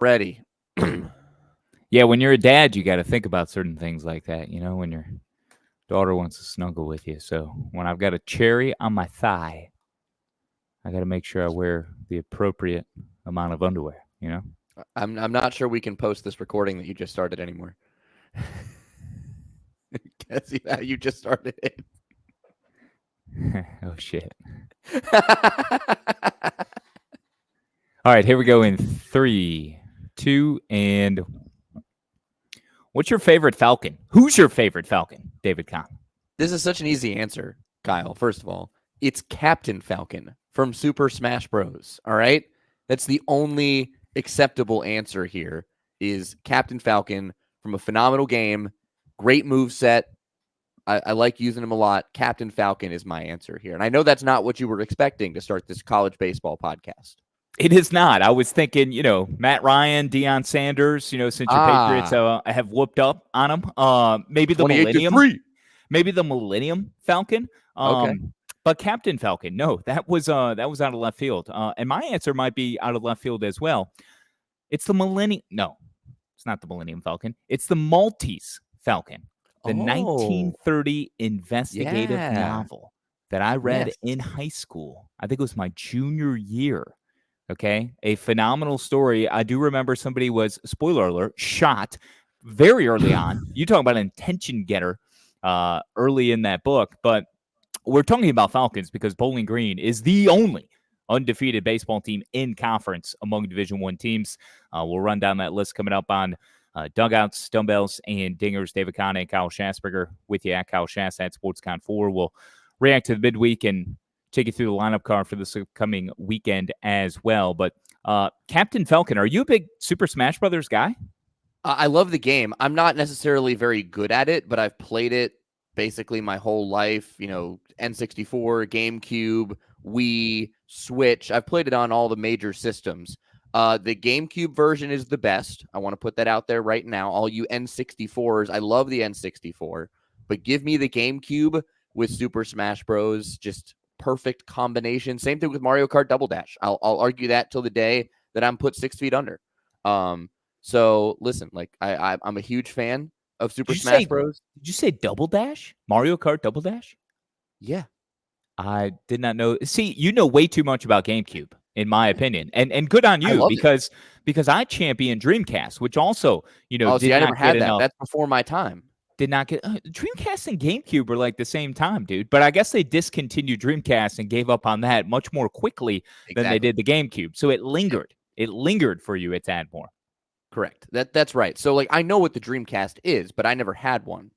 Ready. Yeah, when you're a dad, you got to think about certain things like that, when your daughter wants to snuggle with you. So when I've got a cherry on my thigh, I got to make sure I wear the appropriate amount of underwear. I'm not sure we can post this recording that you just started anymore. Guess how you just started it. Oh, shit. All right, here we go in 3, 2, and what's your favorite Falcon? Who's your favorite Falcon, David Kahn? This is such an easy answer, Kyle. First of all, it's Captain Falcon from Super Smash Bros. All right? That's the only acceptable answer here is Captain Falcon from a phenomenal game. Great move set. I like using him a lot. Captain Falcon is my answer here. And I know that's not what you were expecting to start this college baseball podcast. It is not. I was thinking, Matt Ryan, Deion Sanders, since your Patriots have whooped up on them. Maybe the Millennium. Maybe the Millennium Falcon. Okay. But Captain Falcon, no, that was out of left field. And my answer might be out of left field as well. It's the Millennium. No, it's not the Millennium Falcon. It's the Maltese Falcon, the 1930 investigative novel that I read in high school. I think it was my junior year. Okay, a phenomenal story. I do remember somebody was, spoiler alert, shot very early on. You talk about an attention getter early in that book, but we're talking about Falcons because Bowling Green is the only undefeated baseball team in conference among Division I teams. We'll run down that list coming up on Dugouts, Dumbbells, and Dingers. David Kahn and Kyle Schasberger with you at Kyle Schas at SportsCon4. We'll react to the midweek and take you through the lineup card for this upcoming weekend as well. But Captain Falcon, are you a big Super Smash Brothers guy? I love the game. I'm not necessarily very good at it, but I've played it basically my whole life. N64, GameCube, Wii, Switch. I've played it on all the major systems. The GameCube version is the best. I want to put that out there right now. All you N64s, I love the N64, but give me the GameCube with Super Smash Bros. Just perfect combination. Same thing with Mario Kart Double Dash. I'll argue that till the day that I'm put 6 feet under. So listen, I'm a huge fan of Super Smash Bros. Did you say Double Dash? Mario Kart Double Dash? Yeah. I did not know. See, you know way too much about GameCube, in my opinion, and good on you because I champion Dreamcast, which also I never had that. That's before my time. Did not get Dreamcast and GameCube were like the same time, dude. But I guess they discontinued Dreamcast and gave up on that much more quickly than they did the GameCube. So it lingered. It lingered for you at Tadmore. Correct. That's right. So I know what the Dreamcast is, but I never had one.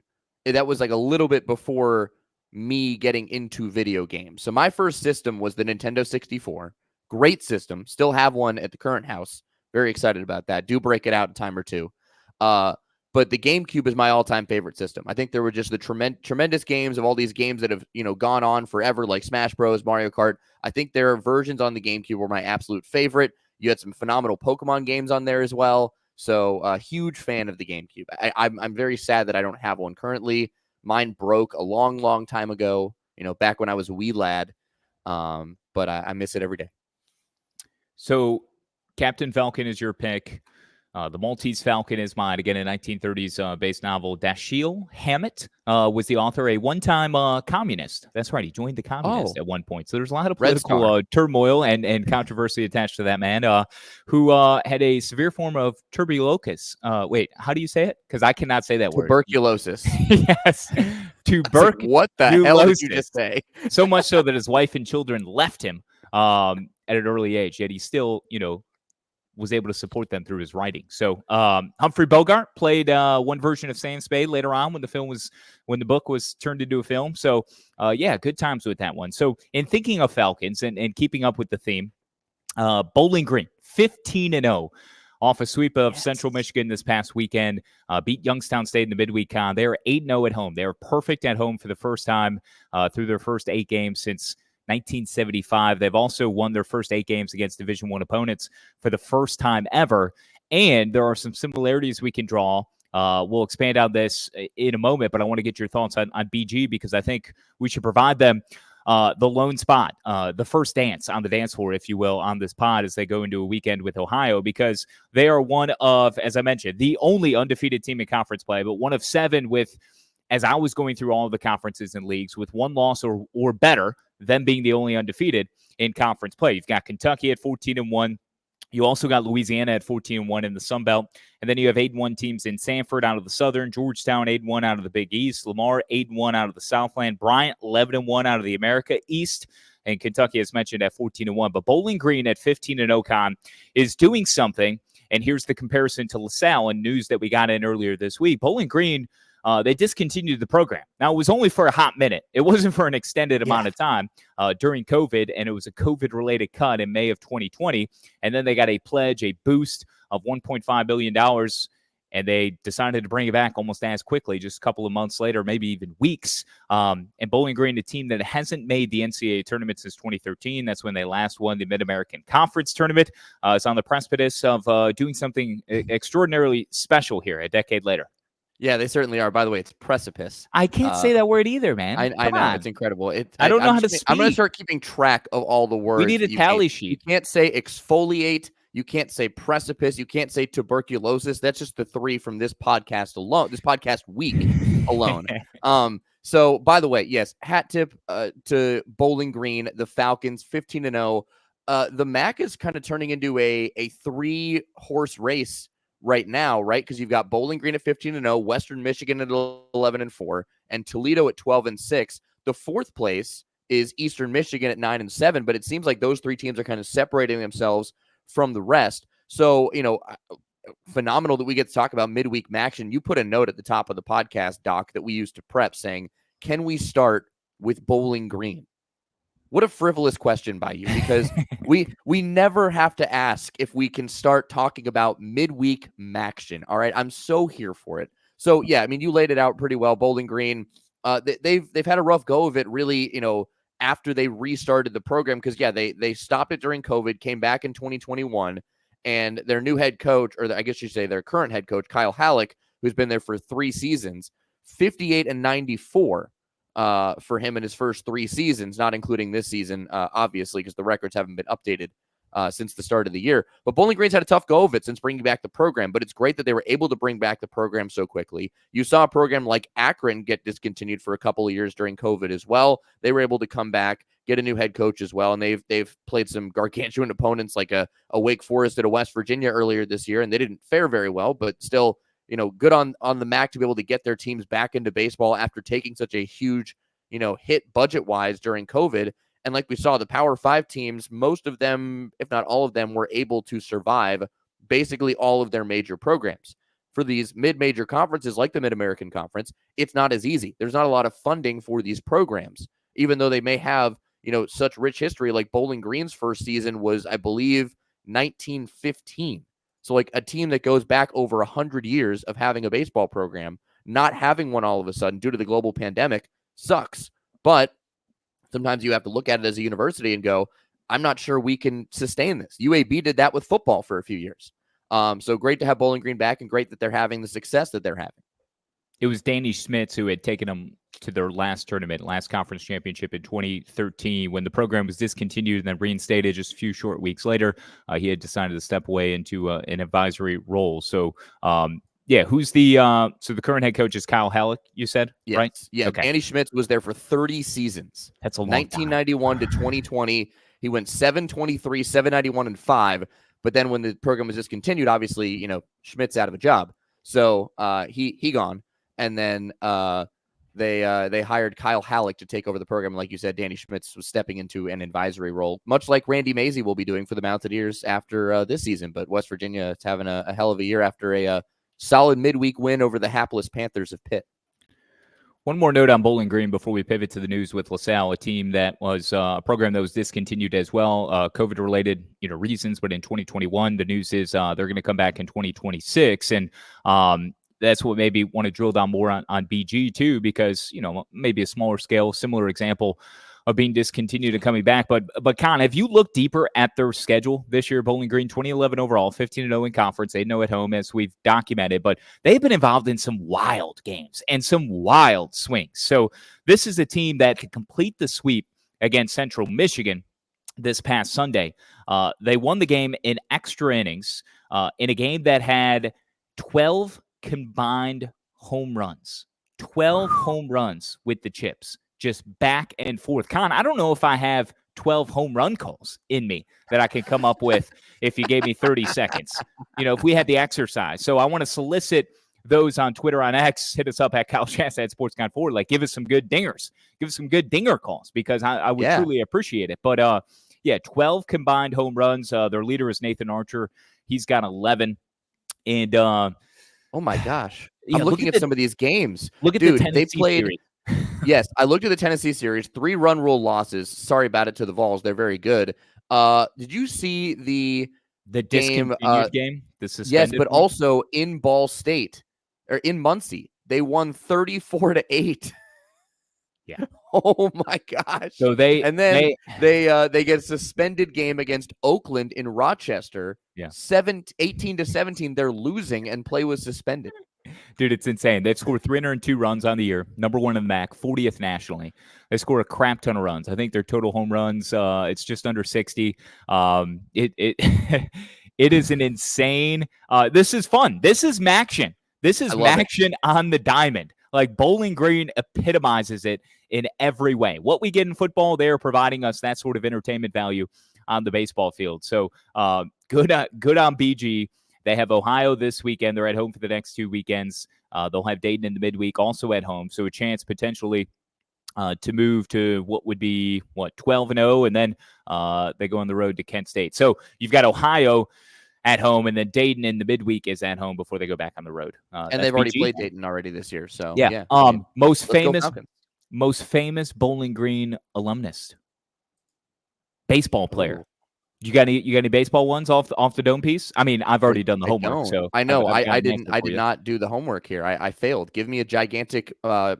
That was a little bit before me getting into video games. So my first system was the Nintendo 64. Great system. Still have one at the current house. Very excited about that. Do break it out a time or two. But the GameCube is my all-time favorite system. I think there were just the tremendous games of all these games that have, gone on forever, like Smash Bros, Mario Kart. I think there are versions on the GameCube were my absolute favorite. You had some phenomenal Pokemon games on there as well. So a huge fan of the GameCube. I'm very sad that I don't have one currently. Mine broke a long, long time ago, back when I was a wee lad. But I miss it every day. So Captain Falcon is your pick. The Maltese Falcon is mine. Again, a 1930s based novel. Dashiell Hammett was the author, a one-time communist. That's right. He joined the communists at one point. So there's a lot of political turmoil and controversy attached to that man who had a severe form of tuberculosis. Wait, how do you say it? Because I cannot say that word. Tuberculosis. Yes. What the hell did you just say? So much so that his wife and children left him at an early age. Yet he still, was able to support them through his writing. So Humphrey Bogart played one version of Sam Spade later on when the book was turned into a film. So good times with that one. So in thinking of Falcons and keeping up with the theme, Bowling Green 15-0 off a sweep of Central Michigan this past weekend, beat Youngstown State in the midweek con. They are 8-0 at home. They are perfect at home for the first time through their first 8 games since 1975. They've also won their first 8 games against Division I opponents for the first time ever. And there are some similarities we can draw. We'll expand on this in a moment, but I want to get your thoughts on BG because I think we should provide them the lone spot, the first dance on the dance floor, if you will, on this pod as they go into a weekend with Ohio, because they are one of, as I mentioned, the only undefeated team in conference play, but one of 7 with, as I was going through all of the conferences and leagues, with 1 loss or better, them being the only undefeated in conference play. You've got Kentucky at 14-1. You also got Louisiana at 14-1 in the Sun Belt. And then you have 8-1 teams in Sanford out of the Southern, Georgetown 8-1 out of the Big East, Lamar 8-1 out of the Southland, Bryant 11-1 out of the America East, and Kentucky, as mentioned, at 14-1. But Bowling Green at 15-0 con is doing something. And here's the comparison to LaSalle and news that we got in earlier this week. Bowling Green, they discontinued the program. Now, it was only for a hot minute. It wasn't for an extended amount of time during COVID, and it was a COVID-related cut in May of 2020. And then they got a pledge, a boost of $1.5 billion, and they decided to bring it back almost as quickly, just a couple of months later, maybe even weeks. And Bowling Green, a team that hasn't made the NCAA tournament since 2013. That's when they last won the Mid-American Conference tournament. Is on the precipice of doing something extraordinarily special here a decade later. Yeah, they certainly are. By the way, it's precipice. I can't say that word either, man. I know. It's incredible. I don't know how to speak. I'm going to start keeping track of all the words. We need a tally sheet. You can't say exfoliate. You can't say precipice. You can't say tuberculosis. That's just the 3 from this podcast alone, this podcast week alone. So, by the way, yes, hat tip to Bowling Green, the Falcons, 15-0. The MAC is kind of turning into a 3-horse race right now, right? Because you've got Bowling Green at 15-0, Western Michigan at 11-4, and Toledo at 12-6. The 4th place is Eastern Michigan at 9-7, but it seems like those 3 teams are kind of separating themselves from the rest. So, phenomenal that we get to talk about midweek action. You put a note at the top of the podcast, Doc, that we used to prep saying, can we start with Bowling Green? What a frivolous question by you, because we never have to ask if we can start talking about midweek action. All right, I'm so here for it. So yeah, I mean, you laid it out pretty well. Bowling Green, they've had a rough go of it, really. After they restarted the program, because yeah, they stopped it during COVID, came back in 2021, and their new head coach, or I guess you say their current head coach, Kyle Halleck, who's been there for 3 seasons, 58-94. For him in his first 3 seasons, not including this season, obviously, because the records haven't been updated since the start of the year. But Bowling Green's had a tough go of it since bringing back the program, but it's great that they were able to bring back the program so quickly. You saw a program like Akron get discontinued for a couple of years during COVID as well. They were able to come back, get a new head coach as well, and they've played some gargantuan opponents like a Wake Forest at a West Virginia earlier this year, and they didn't fare very well, but still, good on the MAC to be able to get their teams back into baseball after taking such a huge, hit budget-wise during COVID. And like we saw, the Power 5 teams, most of them, if not all of them, were able to survive basically all of their major programs. For these mid-major conferences like the Mid-American Conference, it's not as easy. There's not a lot of funding for these programs, even though they may have, such rich history. Like Bowling Green's first season was, I believe, 1915. So like a team that goes back over 100 years of having a baseball program, not having one all of a sudden due to the global pandemic sucks. But sometimes you have to look at it as a university and go, I'm not sure we can sustain this. UAB did that with football for a few years. So great to have Bowling Green back, and great that they're having the success that they're having. It was Danny Schmitz who had taken them to their last conference championship in 2013 when the program was discontinued and then reinstated just a few short weeks later. He had decided to step away into an advisory role. So, who's the current head coach is Kyle Halleck, you said, yes. right? Yeah, okay. Danny Schmitz was there for 30 seasons. That's a long 1991 time. to 2020. He went 723, 791, and 5. But then when the program was discontinued, obviously, Schmitz out of a job. So he gone. And then they hired Kyle Halleck to take over the program. Like you said, Danny Schmitz was stepping into an advisory role, much like Randy Mazey will be doing for the Mountaineers after this season. But West Virginia is having a hell of a year after a solid midweek win over the hapless Panthers of Pitt. One more note on Bowling Green before we pivot to the news with LaSalle, a team that was a program that was discontinued as well, COVID-related reasons. But in 2021, the news is they're going to come back in 2026, and that's what maybe want to drill down more on BG too, because maybe a smaller scale, similar example of being discontinued and coming back. But Con, have you looked deeper at their schedule this year? Bowling Green, 2011 overall, 15-0 in conference, 8-0 at home, as we've documented. But they've been involved in some wild games and some wild swings. So this is a team that can complete the sweep against Central Michigan this past Sunday. They won the game in extra innings in a game that had 12 combined home runs. 12 home runs with the Chips, just back and forth. Con, I don't know if I have 12 home run calls in me that I can come up with if you gave me 30 seconds. If we had the exercise. So I want to solicit those on Twitter, on X. Hit us up at Kyle Shasta at SportsCon4. Like, give us some good dingers. Give us some good dinger calls because I would truly appreciate it. But, 12 combined home runs. Their leader is Nathan Archer. He's got 11. And oh my gosh, I'm looking at some of these games. Look at Dude, the Tennessee they played. series. Yes, I looked at the Tennessee series. 3-run rule losses. Sorry about it to the Vols. They're very good. Did you see the game? Game? The suspended yes, but one? also in Ball State or in Muncie, they won 34-8. Yeah. Oh my gosh. So they get a suspended game against Oakland in Rochester. Yeah. 18-17. They're losing and play was suspended. Dude, it's insane. They've scored 302 runs on the year, number one in the MAC, 40th nationally. They score a crap ton of runs. I think their total home runs, it's just under 60. It is an insane. This is fun. This is Maction. This is Maction on the diamond. Like, Bowling Green epitomizes it in every way. What we get in football, they're providing us that sort of entertainment value on the baseball field. So good on BG. They have Ohio this weekend. They're at home for the next 2 weekends. They'll have Dayton in the midweek also at home. So a chance potentially to move to what would be, 12-0, and then they go on the road to Kent State. So you've got Ohio at home, and then Dayton in the midweek is at home before they go back on the road. And they've already played Dayton already this year. So yeah. Most famous Bowling Green alumnus, baseball player. Ooh. You got any baseball ones off the dome piece? I mean, I've already done the homework, so I know I did not do the homework here. I failed. Give me a gigantic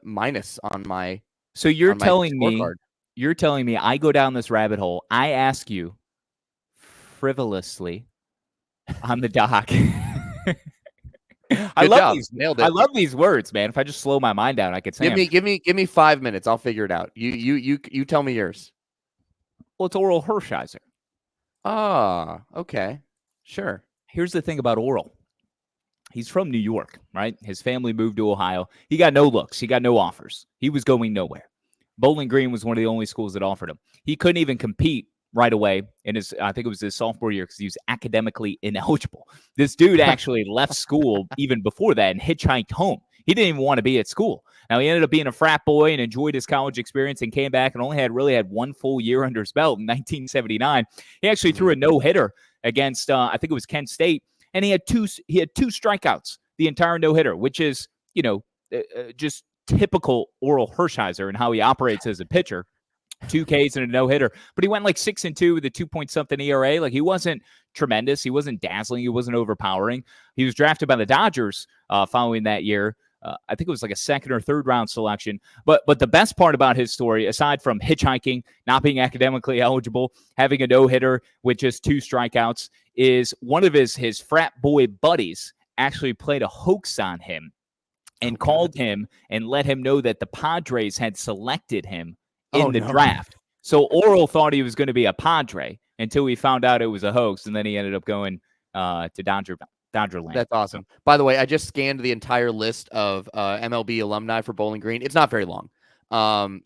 minus on my. So you're telling me I go down this rabbit hole. I ask you frivolously on the dock. I love these words, man. If I just slow my mind down, I could say. Give me 5 minutes. I'll figure it out. You tell me yours. Well, it's Oral Hershiser. Ah, okay. Sure. Here's the thing about Oral. He's from New York, right? His family moved to Ohio. He got no looks. He got no offers. He was going nowhere. Bowling Green was one of the only schools that offered him. He couldn't even compete right away in I think it was his sophomore year because he was academically ineligible. This dude actually left school even before that and hitchhiked home. He didn't even want to be at school. Now, he ended up being a frat boy and enjoyed his college experience and came back and only had 1 full year under his belt in 1979. He actually threw a no-hitter against, I think it was Kent State, and he had two strikeouts the entire no-hitter, which is, just typical Oral Hershiser and how he operates as a pitcher. 2 Ks and a no-hitter. But he went 6-2 with a 2-point-something ERA. Like, he wasn't tremendous. He wasn't dazzling. He wasn't overpowering. He was drafted by the Dodgers following that year. I think it was a second or third round selection. But the best part about his story, aside from hitchhiking, not being academically eligible, having a no-hitter with just 2 strikeouts, is one of his frat boy buddies actually played a hoax on him and called him and let him know that the Padres had selected him in the draft. So Oral thought he was going to be a Padre until he found out it was a hoax, and then he ended up going to Dodgerland. That's awesome. By the way, I just scanned the entire list of MLB alumni for Bowling Green. It's not very long.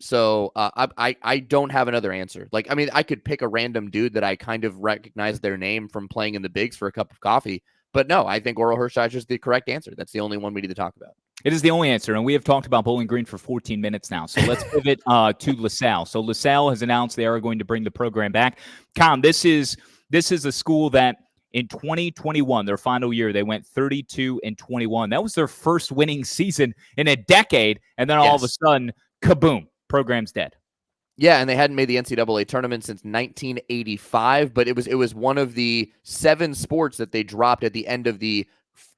So I don't have another answer. I could pick a random dude that I kind of recognize their name from playing in the bigs for a cup of coffee. But no, I think Oral Hershiser is the correct answer. That's the only one we need to talk about. It is the only answer, and we have talked about Bowling Green for 14 minutes now. So let's pivot to LaSalle. So LaSalle has announced they are going to bring the program back. Con, this is a school that in 2021, their final year, they went 32-21. That was their first winning season in a decade, and then all of a sudden, kaboom, program's dead. Yeah, and they hadn't made the NCAA tournament since 1985, but it was one of the 7 sports that they dropped at the end of the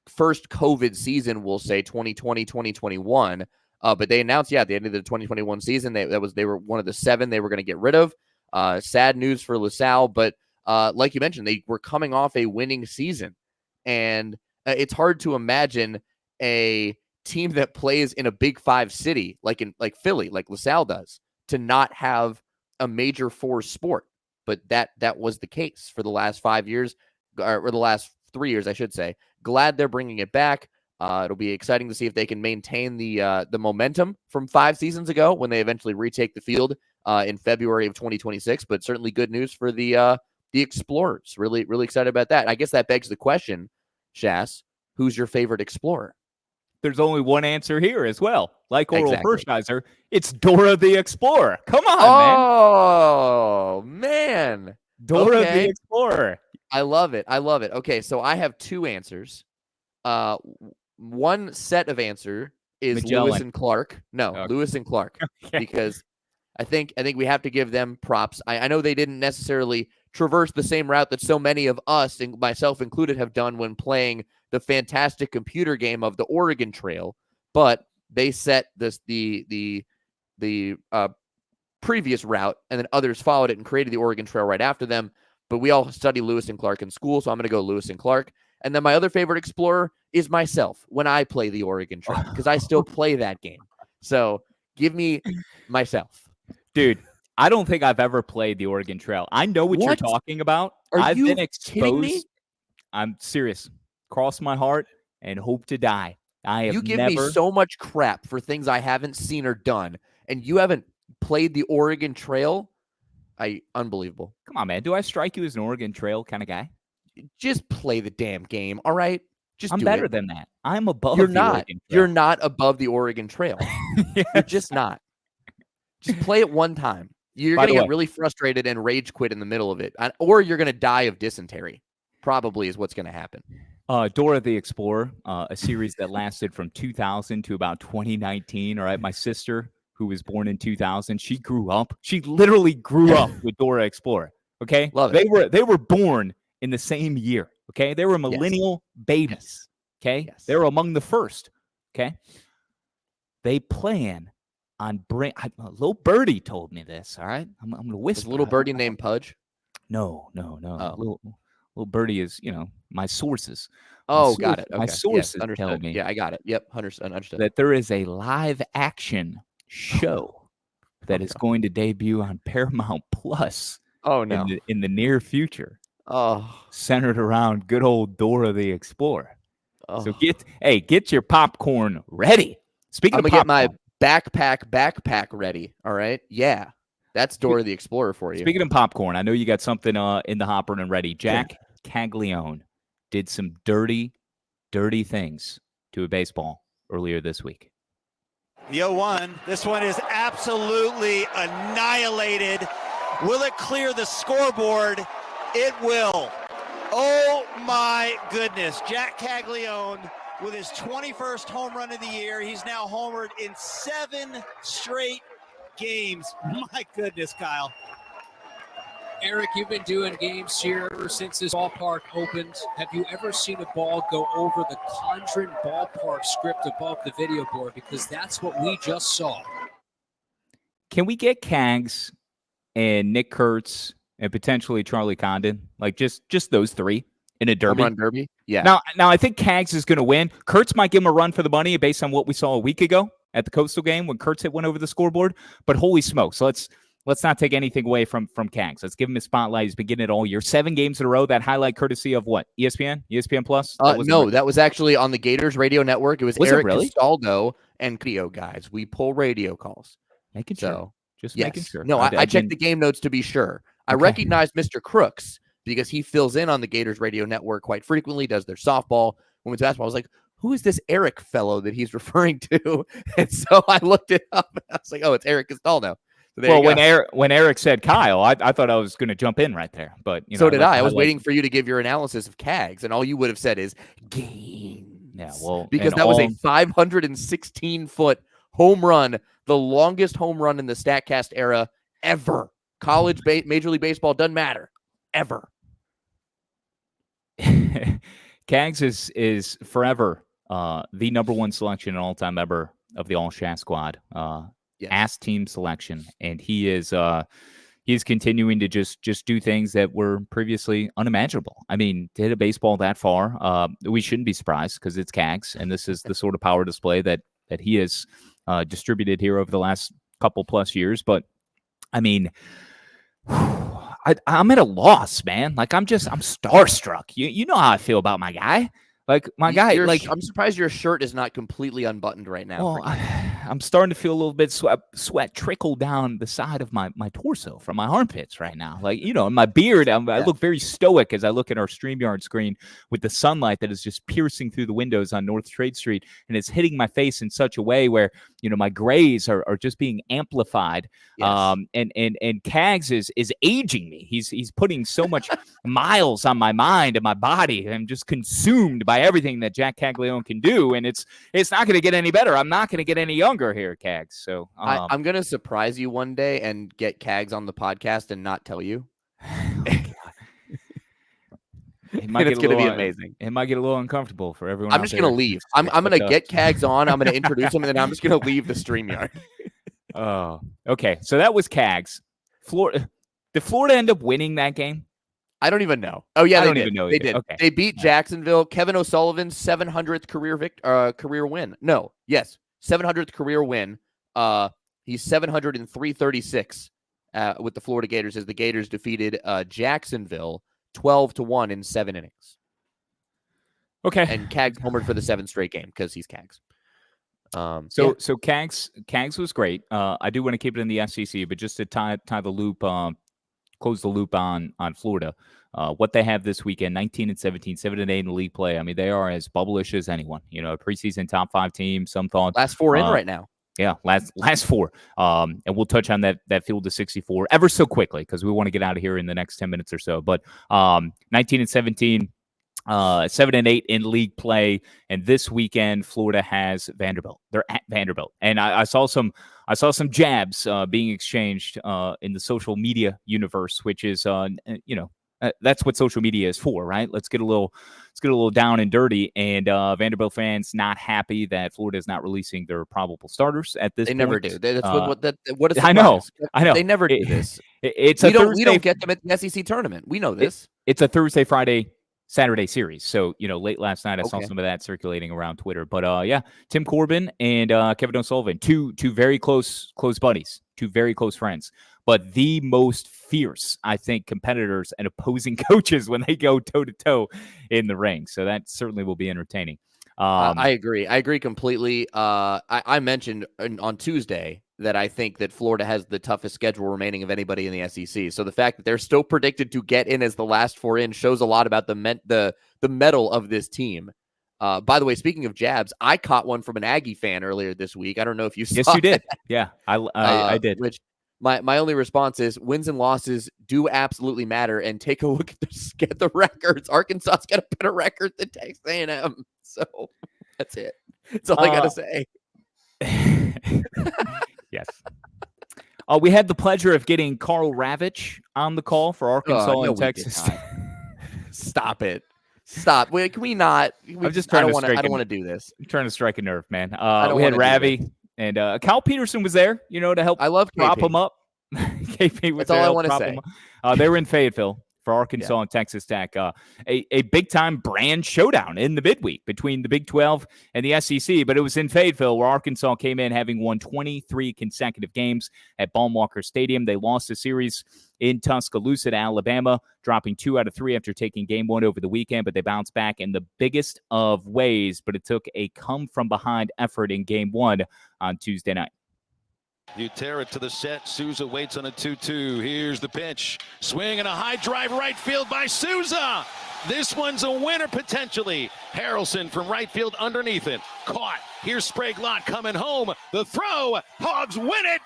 first COVID season, we'll say 2020, 2021. But they announced, at the end of the 2021 season, they were one of the 7 they were going to get rid of. Sad news for LaSalle, but like you mentioned, they were coming off a winning season, and it's hard to imagine a team that plays in a Big 5 city like Philly, like LaSalle does, to not have a major four sport, but that was the case for the last 5 years, or the last 3 years, I should say. Glad they're bringing it back. It'll be exciting to see if they can maintain the momentum from 5 seasons ago when they eventually retake the field in February of 2026. But certainly good news for the Explorers. Really, really excited about that. I guess that begs the question, Shas, who's your favorite Explorer? There's only one answer here as well. Like Oral Exactly. Hershiser, it's Dora the Explorer. Come on, man. Oh, man. Dora the Okay. Explorer. I love it. I love it. Okay, so I have 2 answers. One set of answer is Magellan. Lewis and Clark. No, Okay. Lewis and Clark, Okay. because I think we have to give them props. I know they didn't necessarily traverse the same route that so many of us, and myself included, have done when playing the fantastic computer game of the Oregon Trail, but they set the previous route, and then others followed it and created the Oregon Trail right after them. But we all study Lewis and Clark in school, so I'm going to go Lewis and Clark. And then my other favorite Explorer is myself when I play the Oregon Trail, because I still play that game. So give me myself. Dude, I don't think I've ever played the Oregon Trail. I know what you're talking about. Are you been kidding me? exposed. I'm serious. Cross my heart and hope to die. You give me so much crap for things I haven't seen or done, and you haven't played the Oregon Trail? Unbelievable. Come on, man. Do I strike you as an Oregon Trail kind of guy? Just play the damn game, all right? I'm better than that. I'm above You're the not. Oregon Trail. You're not above the Oregon Trail. Yes. You're just not. Just play it one time. You're going to get really frustrated and rage quit in the middle of it, or you're going to die of dysentery. Probably is what's going to happen. Dora the Explorer, a series that lasted from 2000 to about 2019. All right, my sister, who was born in 2000, she grew up. She literally grew up with Dora Explorer. Okay, love it. They were born in the same year. Okay, they were millennial babies. Okay, they were among the first. Okay, they plan on little birdie told me this. All right, I'm going to whisper. Is little birdie named Pudge? No. Oh. Little birdie is, my sources. Got it. Okay. My sources tell me. Yeah, I got it. Yep, understood. That there is a live action show that is going to debut on Paramount Plus. Oh no! In the near future. Oh, centered around good old Dora the Explorer. Oh. So get your popcorn ready. Speaking I'm of gonna popcorn, get my backpack ready. All right, yeah. That's Dora the Explorer for you. Speaking of popcorn, I know you got something in the hopper and ready. Jack Caglione did some dirty things to a baseball earlier this week. The 0-1. This one is absolutely annihilated. Will it clear the scoreboard? It will. Oh, my goodness. Jack Caglione with his 21st home run of the year. He's now homered in 7 straight games. My goodness, Kyle. Eric, you've been doing games here ever since this ballpark opened. Have you ever seen a ball go over the Condren ballpark script above the video board? Because that's what we just saw. Can we get Cags and Nick Kurtz and potentially Charlie Condon? Like just those 3 in a derby? Home run derby? Yeah. Now I think Cags is going to win. Kurtz might give him a run for the money based on what we saw a week ago at the Coastal game when Kurtz hit one over the scoreboard. But holy smokes, let's not take anything away from Cags. Let's give him a spotlight. He's been getting it all year. 7 games in a row. That highlight courtesy of what? ESPN Plus? No, that was actually on the Gators radio network. It was Eric really? Castaldo and video guys. We pull radio calls. Making sure. Just making sure. No, I checked the game notes to be sure. I recognized Mr. Crooks because he fills in on the Gators radio network quite frequently, does their softball, women's basketball. I was like, who is this Eric fellow that he's referring to? And so I looked it up. And I was like, oh, it's Eric Castaldo. So when Eric said Kyle, I thought I was going to jump in right there. But so did I. I was waiting for you to give your analysis of Cags, and all you would have said is games. Yeah, well, because that was a 516-foot home run, the longest home run in the StatCast era ever. College, Major League Baseball, doesn't matter. Ever. Cags is forever the number 1 selection and all-time ever of the All-Shaq squad. Ass team selection, and he is continuing to just do things that were previously unimaginable. I mean, to hit a baseball that far, we shouldn't be surprised because it's Cags, and this is the sort of power display that he has distributed here over the last couple plus years. But I mean, I'm at a loss, man. Like I'm starstruck. You know how I feel about my guy. Like my guy, like I'm surprised your shirt is not completely unbuttoned right now. well, I'm starting to feel a little bit sweat trickle down the side of my torso from my armpits right now. Like, and my beard, I look very stoic as I look at our StreamYard screen with the sunlight that is just piercing through the windows on North Trade Street, and it's hitting my face in such a way where, my grays are just being amplified. Yes. And Cags is aging me. He's putting so much miles on my mind and my body. I'm just consumed by everything that Jack Caglione can do, and it's not going to get any better. I'm not going to get any younger here, Cags. So I'm going to surprise you one day and get Cags on the podcast and not tell you. It's going to be amazing. It might get a little uncomfortable for everyone. I'm just going to leave. I'm going to get Cags on. I'm going to introduce him, and then I'm just going to leave the StreamYard. Oh, okay. So that was Cags. Did Florida end up winning that game? I don't even know. Oh yeah, they did. They did. Okay. They beat Jacksonville. Kevin O'Sullivan's 700th career win. No, yes, 700th career win. He's 703-36 with the Florida Gators as the Gators defeated Jacksonville 12-1 in 7 innings. Okay. And Cags homered for the 7th straight game because he's Cags. So Cags was great. I do want to keep it in the SEC, but just to tie the loop, close the loop on Florida. What they have this weekend, 19-17, 7-8 in the league play. I mean, they are as bubblish as anyone. A preseason top 5 team. Some thought last 4 in right now. Yeah, last 4. And we'll touch on that field of 64 ever so quickly because we want to get out of here in the next 10 minutes or so. But 19-17. 7-8 in league play, and this weekend Florida has Vanderbilt. They're at Vanderbilt, and I saw some jabs being exchanged in the social media universe, which is that's what social media is for, right? Let's get a little down and dirty. And Vanderbilt fans not happy that Florida is not releasing their probable starters at this point. They never do. That's what is I know. They never do this. We don't get them at the SEC tournament. We know this. It's a Thursday, Friday, Saturday series. So, late last night, I saw some of that circulating around Twitter. But, Tim Corbin and Kevin O'Sullivan, two very close buddies, two very close friends, but the most fierce, I think, competitors and opposing coaches when they go toe-to-toe in the ring. So that certainly will be entertaining. I agree. I agree completely. I mentioned on Tuesday that I think that Florida has the toughest schedule remaining of anybody in the SEC. So the fact that they're still predicted to get in as the last 4 in shows a lot about the mettle of this team. By the way, speaking of jabs, I caught one from an Aggie fan earlier this week. I don't know if you saw. Yes, you did. Yeah, I did. Which my only response is wins and losses do absolutely matter. And take a look at the records. Arkansas's got a better record than Texas A&M. So that's it. That's all I got to say. Yes. We had the pleasure of getting Carl Ravitch on the call for Arkansas and Texas. Stop it. Stop. Wait, can we not? I'm just trying I don't want to do this. I'm trying to strike a nerve, man. We had Ravi and Cal Peterson was there, to help prop him up. KP was That's all I want to say. They were in Fayetteville for Arkansas and Texas Tech. A big-time brand showdown in the midweek between the Big 12 and the SEC, but it was in Fayetteville where Arkansas came in having won 23 consecutive games at Baum-Walker Stadium. They lost the series in Tuscaloosa to Alabama, dropping 2 out of 3 after taking game 1 over the weekend, but they bounced back in the biggest of ways, but it took a come-from-behind effort in game 1 on Tuesday night. You tear it to the set. Souza waits on a 2-2. Here's the pitch. Swing and a high drive right field by Souza. This one's a winner potentially. Harrelson from right field underneath it. Caught. Here's Sprague-Lott coming home. The throw. Hogs win it.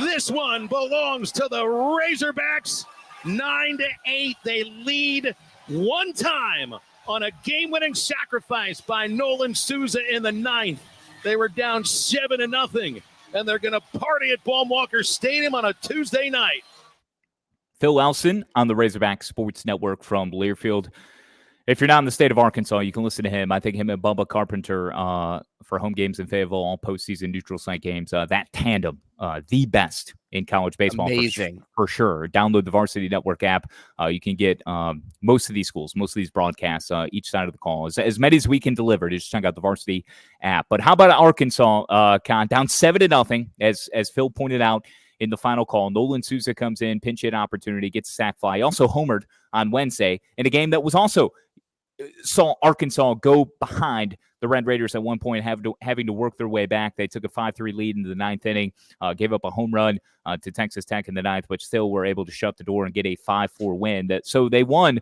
This one belongs to the Razorbacks. 9-8. They lead one time on a game-winning sacrifice by Nolan Souza in the 9th. They were down 7-0. And they're going to party at Baum-Walker Stadium on a Tuesday night. Phil Elson on the Razorback Sports Network from Learfield. If you're not in the state of Arkansas, you can listen to him. I think him and Bubba Carpenter for home games in Fayetteville, all postseason neutral site games. That tandem, the best in college baseball. Amazing. For sure. Download the Varsity Network app. You can get most of these schools, most of these broadcasts, each side of the call. As many as we can deliver. Just check out the Varsity app. But how about Arkansas, Con, down 7-0, as Phil pointed out in the final call. Nolan Souza comes in, pinch hit opportunity, gets a sack fly. He also homered on Wednesday in a game that was also saw Arkansas go behind the Red Raiders at one point, having to work their way back. They took a 5-3 lead into the ninth inning, gave up a home run to Texas Tech in the ninth, but still were able to shut the door and get a 5-4 win. So they won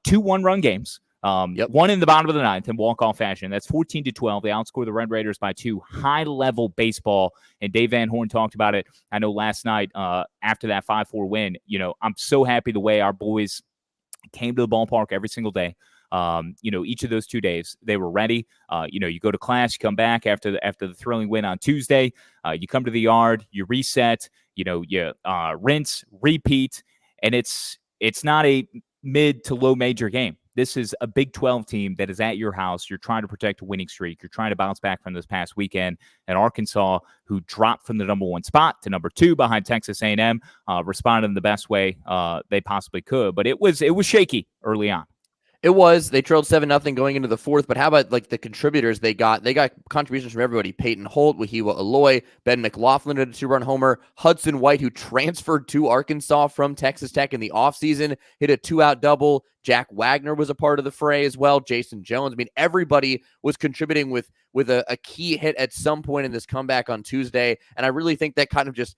2 one-run games. One in the bottom of the ninth in walk-off fashion. That's 14-12. They outscore the Red Raiders by 2. High-level baseball, and Dave Van Horn talked about it, I know, last night after that 5-4 win. I'm so happy the way our boys came to the ballpark every single day. Each of those 2 days, they were ready. You go to class, you come back after the thrilling win on Tuesday. You come to the yard, you reset, you rinse, repeat, and it's not a mid to low major game. This is a Big 12 team that is at your house. You're trying to protect a winning streak. You're trying to bounce back from this past weekend. And Arkansas, who dropped from the number 1 spot to number 2 behind Texas A&M, responded in the best way they possibly could. But it was shaky early on. It was. They trailed 7-0 going into the fourth, but how about the contributors they got? They got contributions from everybody. Peyton Holt, Wahiwa Aloy, Ben McLaughlin had a 2-run homer, Hudson White, who transferred to Arkansas from Texas Tech in the offseason, hit a 2-out double. Jack Wagner was a part of the fray as well. Jason Jones. I mean, everybody was contributing with a key hit at some point in this comeback on Tuesday, and I really think that kind of just,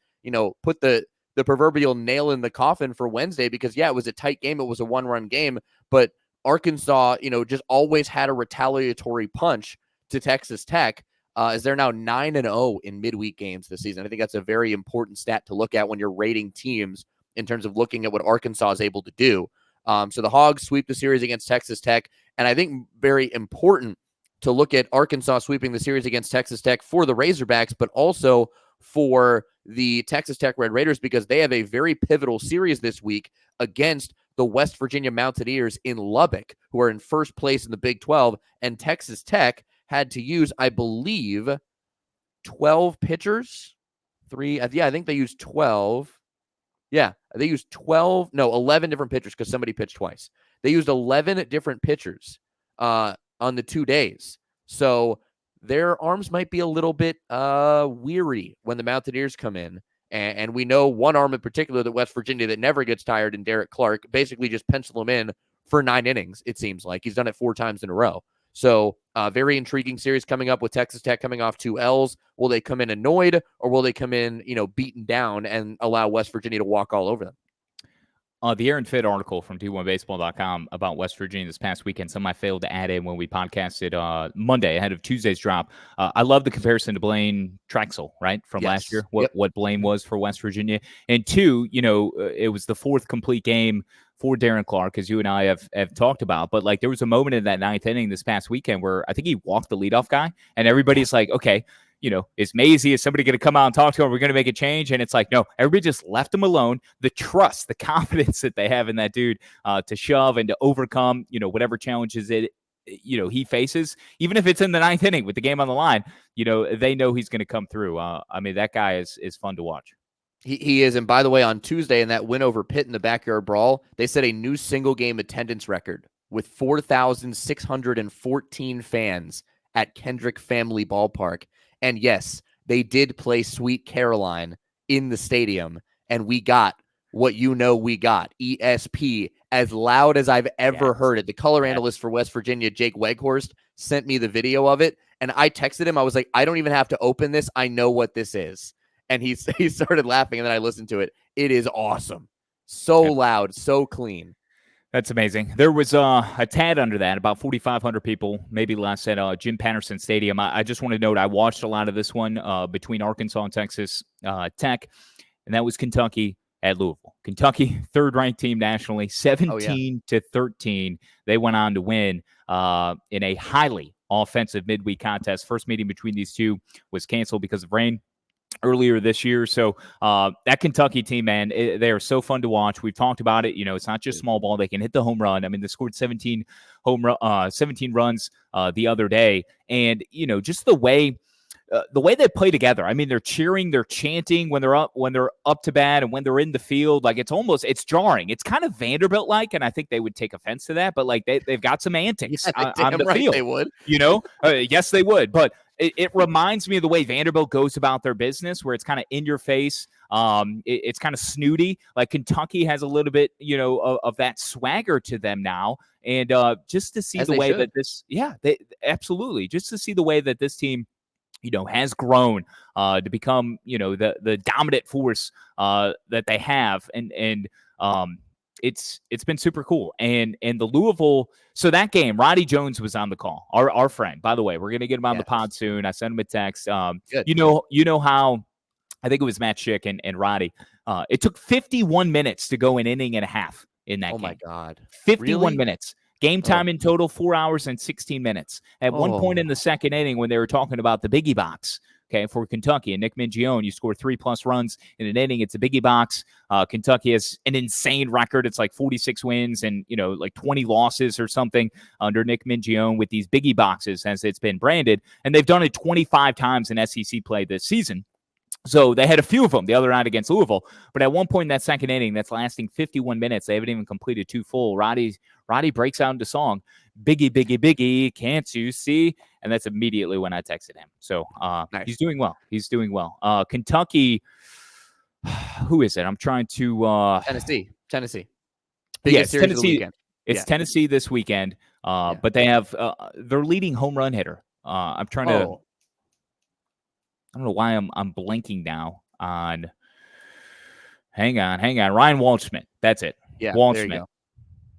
put the proverbial nail in the coffin for Wednesday because, yeah, it was a tight game. It was a 1-run game, but Arkansas, just always had a retaliatory punch to Texas Tech, as they're now 9-0 in midweek games this season. I think that's a very important stat to look at when you're rating teams in terms of looking at what Arkansas is able to do. So the Hogs sweep the series against Texas Tech, and I think very important to look at Arkansas sweeping the series against Texas Tech for the Razorbacks, but also for the Texas Tech Red Raiders because they have a very pivotal series this week against the West Virginia Mountaineers in Lubbock, who are in first place in the Big 12, and Texas Tech had to use, I believe, 12 pitchers. I think they used 12. Yeah, they used 11 different pitchers because somebody pitched twice. They used 11 different pitchers on the 2 days. So their arms might be a little bit weary when the Mountaineers come in. And we know one arm in particular that West Virginia that never gets tired, and Derek Clark basically just pencil him in for 9 innings, it seems like. He's done it 4 times in a row. So very intriguing series coming up with Texas Tech coming off 2 L's. Will they come in annoyed or will they come in, beaten down and allow West Virginia to walk all over them? The Aaron Fitt article from D1Baseball.com about West Virginia this past weekend, some I failed to add in when we podcasted Monday ahead of Tuesday's drop. I love the comparison to Blaine Traxel, right, from last year, what Blaine was for West Virginia. And 2, it was the 4th complete game for Darren Clark, as you and I have talked about. But, there was a moment in that 9th inning this past weekend where I think he walked the leadoff guy, and everybody's like, okay, is Maisie, is somebody going to come out and talk to him? We're going to make a change. And it's like, no, everybody just left him alone. The trust, the confidence that they have in that dude to shove and to overcome, whatever challenges he faces, even if it's in the 9th inning with the game on the line, they know he's going to come through. That guy is fun to watch. He is. And by the way, on Tuesday in that win over Pitt in the backyard brawl, they set a new single game attendance record with 4,614 fans at Kendrick Family Ballpark. And yes, they did play Sweet Caroline in the stadium, and we got what we got. ESP, as loud as I've ever heard it. The color analyst for West Virginia, Jake Weghorst, sent me the video of it, and I texted him. I was like, I don't even have to open this. I know what this is. And he started laughing, and then I listened to it. It is awesome. So loud, so clean. That's amazing. There was a tad under that, about 4,500 people, maybe less, at Jim Patterson Stadium. I just want to note I watched a lot of this one between Arkansas and Texas Tech, and that was Kentucky at Louisville. Kentucky, third-ranked team nationally, 17-13. They went on to win in a highly offensive midweek contest. First meeting between these two was canceled because of rain earlier this year. So that Kentucky team, man, they are so fun to watch. We've talked about it. It's not just small ball. They can hit the home run. I mean, they scored 17 runs the other day. And, just the way they play together. I mean, they're cheering, they're chanting when they're up to bat and when they're in the field. It's jarring. It's kind of Vanderbilt-like, and I think they would take offense to that, but they've got some antics on the field. They would. Yes, they would. But It reminds me of the way Vanderbilt goes about their business, where it's kind of in your face. It's kind of snooty. Like Kentucky has a little bit, of that swagger to them now. And just to see As the they way should. that this, absolutely, just to see the way that this team, has grown to become, the dominant force that they have, and it's been super cool. And the Louisville, so that game, Roddy Jones was on the call. Our friend, by the way, we're gonna get him on the pod soon. I sent him a text. Good. You know how I think it was Matt Schick and Roddy. It took 51 minutes to go an inning and a half in that game. Oh my God. 51 Really? minutes. Game time in total, 4 hours and 16 minutes. At one point in the second inning, when they were talking about the biggie box, for Kentucky, and Nick Mingione, you score 3+ runs in an inning. It's a biggie box. Kentucky has an insane record. It's like 46 wins and, like 20 losses or something under Nick Mingione with these biggie boxes, as it's been branded. And they've done it 25 times in SEC play this season. So they had a few of them the other night against Louisville. But at one point in that second inning, that's lasting 51 minutes, they haven't even completed 2 full. Roddy breaks out into song, "Biggie, biggie, biggie, can't you see?" And that's immediately when I texted him. So nice. He's doing well. He's doing well. Kentucky, who is it? I'm trying to Tennessee. Yes, series Tennessee. of the weekend. It's Tennessee this weekend. But they have their leading home run hitter. I'm trying to. I don't know why I'm blanking now on. Hang on. Ryan Waldschmidt. That's it. Yeah, Waldschmidt, there you go.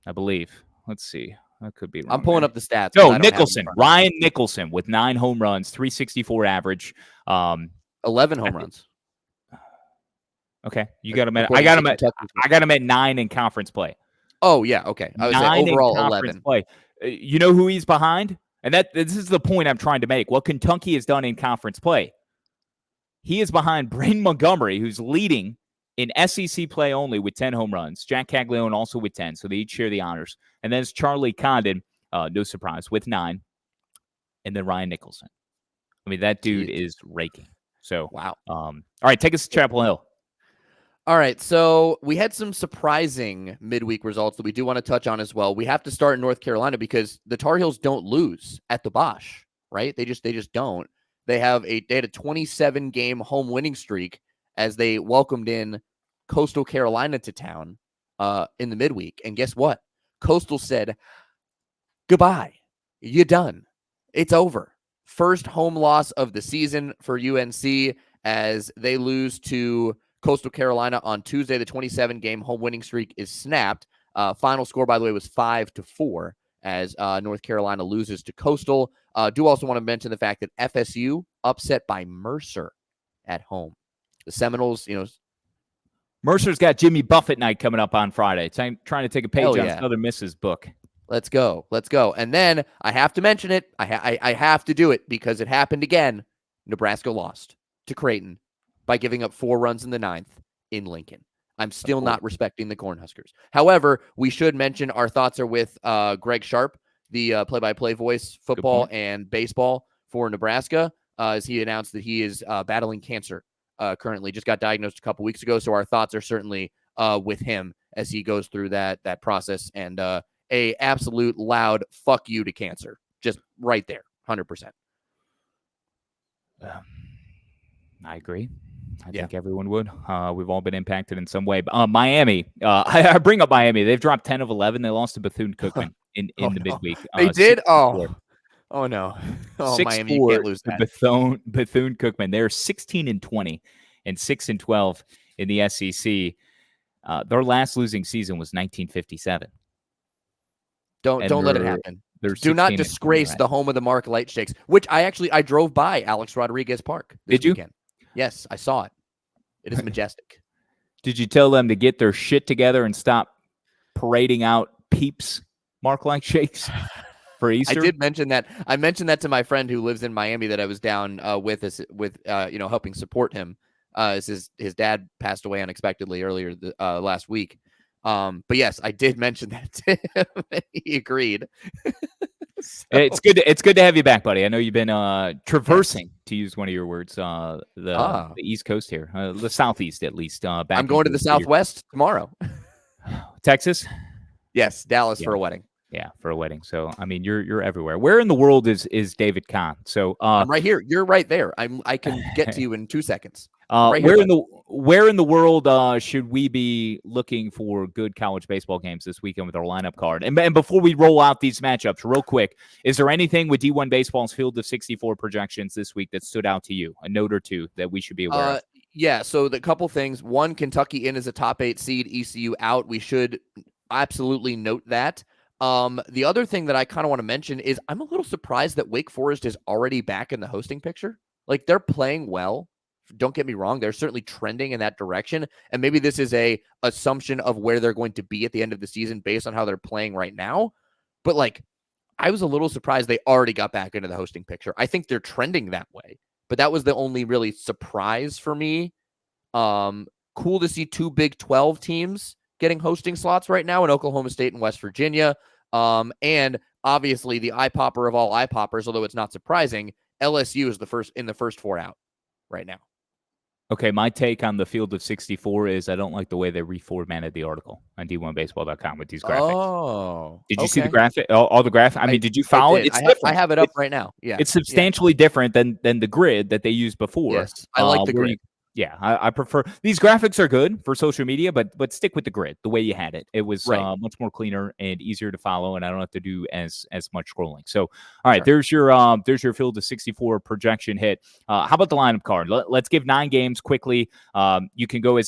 I believe. Let's see. That could be wrong. I'm pulling up the stats. No, Nicholson. Ryan Nicholson with 9 home runs, 364 average. 11 home runs. Okay, you got him at. I got him at 9 in conference play. Oh yeah, okay. I was saying overall 11. Play. You know who he's behind? And this is the point I'm trying to make. What Kentucky has done in conference play. He is behind Braden Montgomery, who's leading in SEC play only with 10 home runs. Jack Caglione also with 10, so they each share the honors. And then it's Charlie Condon, no surprise, with 9. And then Ryan Nicholson. I mean, that dude is raking. So, wow. All right, take us to Chapel Hill. All right, so we had some surprising midweek results that we do want to touch on as well. We have to start in North Carolina because the Tar Heels don't lose at the Bosch, right? They just don't. They had a 27-game home winning streak as they welcomed in Coastal Carolina to town in the midweek. And guess what? Coastal said, goodbye. You're done. It's over. First home loss of the season for UNC as they lose to Coastal Carolina on Tuesday. The 27-game home winning streak is snapped. Final score, by the way, was 5-4 as North Carolina loses to Coastal. Do also want to mention the fact that FSU upset by Mercer at home. The Seminoles, Mercer's got Jimmy Buffett night coming up on Friday. Trying to take a page out of Southern Miss's book. Let's go. And then I have to mention it. I have to do it because it happened again. Nebraska lost to Creighton by giving up 4 runs in the 9th in Lincoln. I'm still not respecting the Cornhuskers. However, we should mention our thoughts are with Greg Sharp, the play-by-play voice, football and baseball for Nebraska, as he announced that he is battling cancer currently. Just got diagnosed a couple weeks ago, so our thoughts are certainly with him as he goes through that process. And a absolute loud fuck you to cancer, just right there, 100%. I agree. I think everyone would. We've all been impacted in some way. But, Miami, I bring up Miami. They've dropped 10 of 11. They lost to Bethune-Cookman in the midweek. They did? 6-4. Oh, no. 6-4 Miami, you can't lose that. Bethune-Cookman. They're 16-20 and 6-12 in the SEC. Their last losing season was 1957. Don't let it happen. Do not disgrace the home of the Mark Light Shakes, which I drove by Alex Rodriguez Park this weekend. Yes, I saw it. It is majestic. Did you tell them to get their shit together and stop parading out Peeps Mark Light Shakes for Easter? I did mention that. I mentioned that to my friend who lives in Miami that I was down with helping support him. As his dad passed away unexpectedly earlier last week. But yes, I did mention that to him. He agreed. So. It's good to have you back, buddy. I know you've been traversing, to use one of your words, the East Coast here, the Southeast at least. I'm going to the Southwest tomorrow. Texas? Yes, Dallas for a wedding. Yeah, for a wedding. So I mean, you're everywhere. Where in the world is David Kahn? So I'm right here. You're right there. I can get to you in 2 seconds. Right where here, in the world should we be looking for good college baseball games this weekend with our lineup card? And before we roll out these matchups, real quick, is there anything with D1 baseball's field of 64 projections this week that stood out to you? A note or two that we should be aware of? Yeah. So the couple things. One, Kentucky in as a top 8 seed, ECU out. We should absolutely note that. The other thing that I kind of want to mention is I'm a little surprised that Wake Forest is already back in the hosting picture. Like, they're playing well. Don't get me wrong. They're certainly trending in that direction. And maybe this is a assumption of where they're going to be at the end of the season based on how they're playing right now. But like, I was a little surprised they already got back into the hosting picture. I think they're trending that way, but that was the only really surprise for me. Cool to see 2 Big 12 teams getting hosting slots right now in Oklahoma State and West Virginia. And obviously the eye popper of all eye poppers, although it's not surprising, LSU is the first 4 out right now. Okay, my take on the field of 64 is I don't like the way they reformatted the article on D1baseball.com with these graphics. Oh, did you see the graphic? All the graphic? I mean, did you follow it? It's I have it up right now. Yeah, it's substantially different than the grid that they used before. Yes, I like the grid. I prefer these graphics are good for social media, but stick with the grid the way you had it. It was much more cleaner and easier to follow, and I don't have to do as much scrolling. So, all right, there's your field of 64 projection hit. How about the lineup card? Let's give 9 games quickly. You can go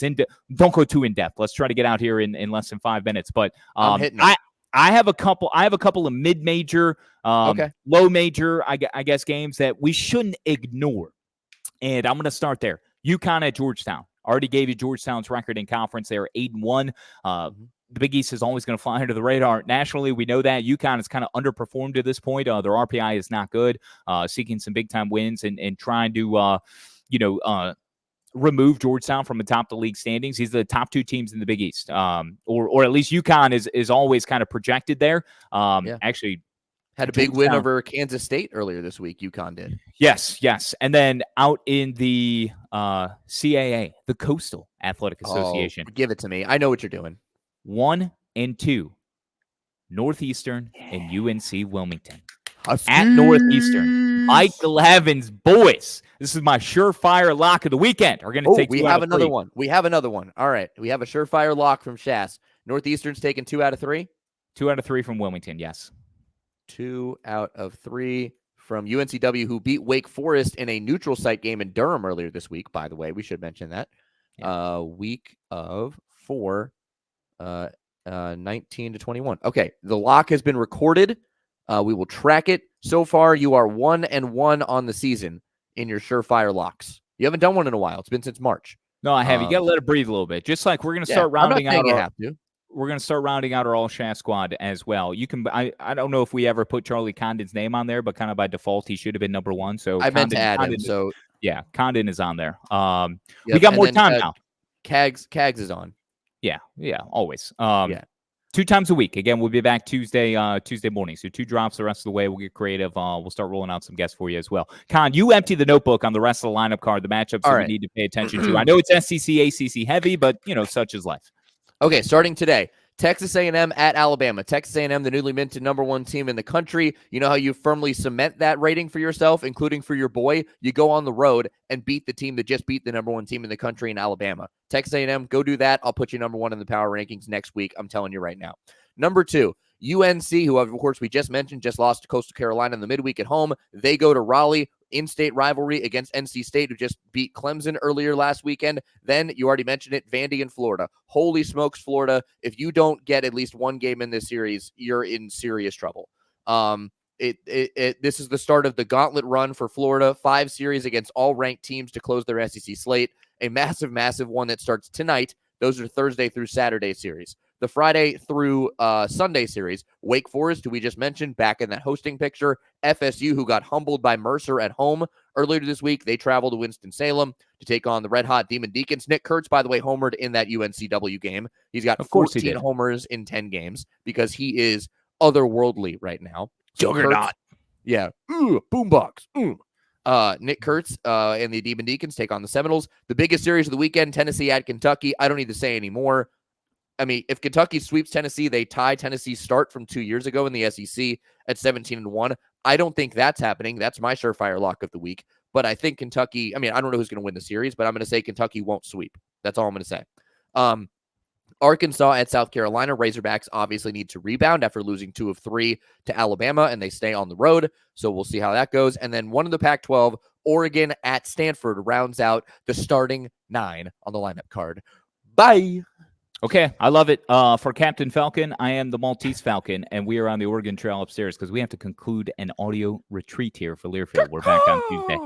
don't go too in depth. Let's try to get out here in less than 5 minutes. But I'm hitting it. I have a couple of mid-major, low major, I guess, games that we shouldn't ignore, and I'm going to start there. UConn at Georgetown. Already gave you Georgetown's record in conference. They are 8-1. The Big East is always going to fly under the radar. Nationally, we know that. UConn has kind of underperformed to this point. Their RPI is not good. Seeking some big-time wins and trying to, remove Georgetown from the top of the league standings. These are the top 2 teams in the Big East. Or at least UConn is always kind of projected there. Actually, had a big win over Kansas State earlier this week. UConn did. Yes. And then out in the CAA, the Coastal Athletic Association. Give it to me. I know what you're doing. 1 and 2, Northeastern and UNC Wilmington. At Northeastern, Mike Levin's boys. This is my surefire lock of the weekend. We're going to take 2 we out have of another 3. one. We have another one. All right. We have a surefire lock from Shas. Northeastern's taking 2 out of 3? 2 out of 3 from Wilmington, yes. 2 out of 3 from UNCW, who beat Wake Forest in a neutral site game in Durham earlier this week, by the way. We should mention that. Yeah. Week of 4, 19 to 21. Okay, the lock has been recorded. We will track it. So far, you are 1-1 on the season in your surefire locks. You haven't done one in a while. It's been since March. No, I have. You got to let it breathe a little bit. Just like we're going to start rounding out. We're going to start rounding out our all-Shas squad as well. You can. I don't know if we ever put Charlie Condon's name on there, but kind of by default, he should have been number 1. So I meant to add him. So yeah, Condon is on there. We got more time now. Cags is on. Yeah, always. 2 times a week. Again, we'll be back Tuesday morning. So 2 drops the rest of the way. We'll get creative. We'll start rolling out some guests for you as well. Con, you empty the notebook on the rest of the lineup card, the matchups that we need to pay attention to. I know it's SEC, ACC heavy, but such is life. Okay, starting today, Texas A&M at Alabama. Texas A&M, the newly minted number 1 team in the country. You know how you firmly cement that rating for yourself, including for your boy? You go on the road and beat the team that just beat the number 1 team in the country in Alabama. Texas A&M, go do that. I'll put you number 1 in the power rankings next week. I'm telling you right now. Number 2, UNC, who, of course, we just mentioned, just lost to Coastal Carolina in the midweek at home. They go to Raleigh. In-state rivalry against NC State, who just beat Clemson earlier last weekend. Then, you already mentioned it, Vandy in Florida. Holy smokes, Florida. If you don't get at least 1 game in this series, you're in serious trouble. This is the start of the gauntlet run for Florida. 5 series against all ranked teams to close their SEC slate. A massive, massive one that starts tonight. Those are Thursday through Saturday series. The Friday through Sunday series, Wake Forest, who we just mentioned, back in that hosting picture. FSU, who got humbled by Mercer at home earlier this week. They travel to Winston-Salem to take on the red-hot Demon Deacons. Nick Kurtz, by the way, homered in that UNCW game. He's got 14 homers in 10 games because he is otherworldly right now. Juggernaut. Boombox. Nick Kurtz and the Demon Deacons take on the Seminoles. The biggest series of the weekend, Tennessee at Kentucky. I don't need to say any more. I mean, if Kentucky sweeps Tennessee, they tie Tennessee's start from 2 years ago in the SEC at 17-1. I don't think that's happening. That's my surefire lock of the week. But I think Kentucky, I mean, I don't know who's going to win the series, but I'm going to say Kentucky won't sweep. That's all I'm going to say. Arkansas at South Carolina. Razorbacks obviously need to rebound after losing 2 of 3 to Alabama, and they stay on the road. So we'll see how that goes. And then one of the Pac-12, Oregon at Stanford, rounds out the starting 9 on the lineup card. Bye. Okay, I love it. For Captain Falcon, I am the Maltese Falcon, and we are on the Oregon Trail upstairs because we have to conclude an audio retreat here for Learfield. We're back on Tuesday.